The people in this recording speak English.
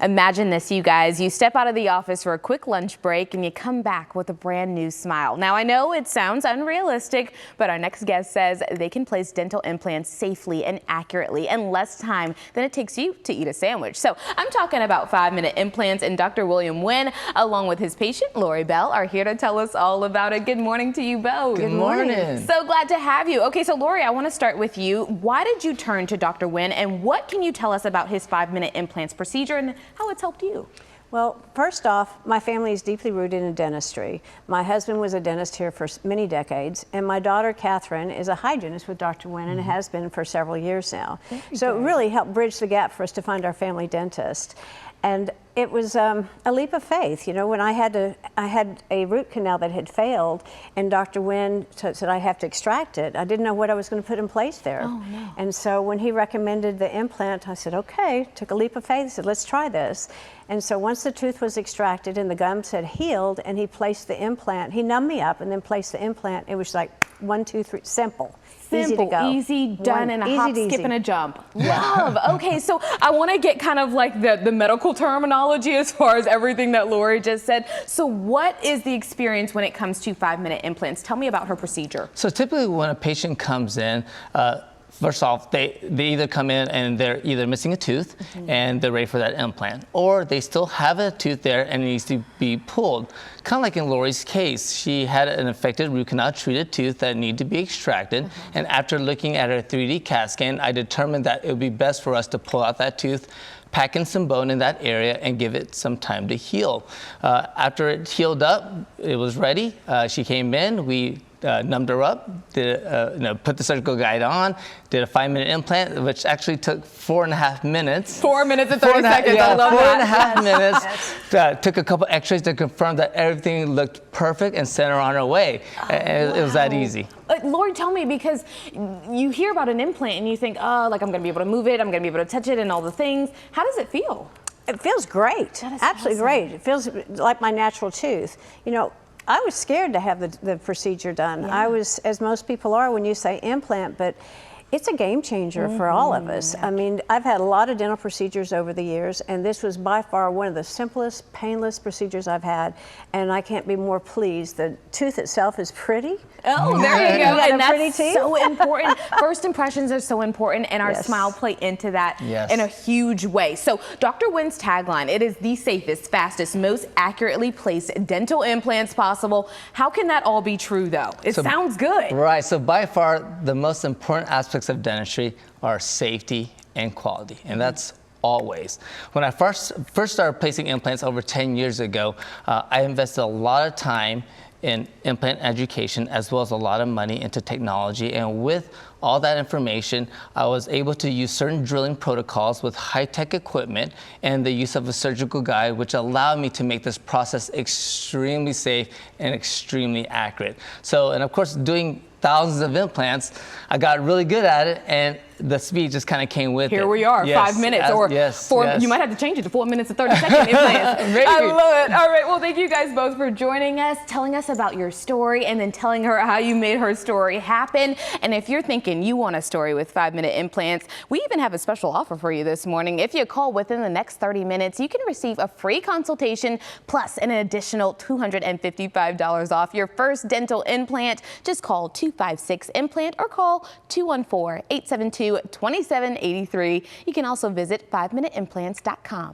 Imagine this, you guys. You step out of the office for a quick lunch break and you come back with a brand new smile. Now, I know it sounds unrealistic, but our next guest says they can place dental implants safely and accurately in less time than it takes you to eat a sandwich. So I'm talking about 5-minute implants, and Dr. William Nguyen, along with his patient, Lori Bell, are here to tell us all about it. Good morning to you both. Good morning. So glad to have you. Okay, so Lori, I want to start with you. Why did you turn to Dr. Nguyen, and what can you tell us about his 5-minute implants procedure and how it's helped you? Well, first off, my family is deeply rooted in dentistry. My husband was a dentist here for many decades, and my daughter, Catherine, is a hygienist with Dr. Nguyen and has been for several years now. So it really helped bridge the gap for us to find our family dentist. And it was a leap of faith. You know, when I had a root canal that had failed, and Dr. Nguyen said I have to extract it, I didn't know what I was going to put in place there. Oh, no. And so when he recommended the implant, I said, okay, took a leap of faith, said, let's try this. And so once the tooth was extracted and the gums had healed, and he placed the implant, he numbed me up and then placed the implant, it was like 1, 2, 3, simple. Easy to go. Easy, done in a easy, hop, skip, and a jump. Love. Okay, so I want to get kind of like the medical terminology as far as everything that Lori just said. So what is the experience when it comes to 5-minute implants? Tell me about her procedure. So typically when a patient comes in, first off, they either come in and they're either missing a tooth and they're ready for that implant, or they still have a tooth there and it needs to be pulled. Kind of like in Lori's case, she had an affected root canal treated tooth that needed to be extracted. And after looking at her 3D CAT scan, I determined that it would be best for us to pull out that tooth, pack in some bone in that area, and give it some time to heal. After it healed up, it was ready. She came in, we numbed her up, put the surgical guide on, did a 5-minute implant, which actually took 4.5 minutes. 4 minutes and 30 seconds. Yeah, I love that. 4.5 minutes. Took a couple x-rays to confirm that everything looked perfect and sent her on her way. It was that easy. Lori, tell me, because you hear about an implant and you think, oh, like I'm going to be able to move it, I'm going to be able to touch it and all the things. How does it feel? It feels great. Absolutely great. It feels like my natural tooth. You know, I was scared to have the procedure done. I was, as most people are when you say implant, but it's a game changer for all of us. I mean, I've had a lot of dental procedures over the years, and this was by far one of the simplest, painless procedures I've had, and I can't be more pleased. The tooth itself is pretty. Oh, there you go. And that's so important. First impressions are so important, and our smile play into that in a huge way. So Dr. Nguyen's tagline, it is the safest, fastest, most accurately placed dental implants possible. How can that all be true, though? It sounds good. Right. So by far, the most important aspects of dentistry are safety and quality, and that's always. When I first started placing implants over 10 years ago, I invested a lot of time in implant education, as well as a lot of money into technology. And with all that information, I was able to use certain drilling protocols with high-tech equipment and the use of a surgical guide, which allowed me to make this process extremely safe and extremely accurate. So, and of course, doing thousands of implants, I got really good at it, and the speed just kind of came with it. Here we are, 5 minutes, you might have to change it to 4 minutes and 30 seconds implants. I love it. All right, well, thank you guys both for joining us, telling us about your story, and then telling her how you made her story happen. And if you're thinking you want a story with 5-minute implants, we even have a special offer for you this morning. If you call within the next 30 minutes, you can receive a free consultation plus an additional $255 off your first dental implant. Just call 256-IMPLANT or call 214-872-2783. You can also visit 5minuteimplants.com.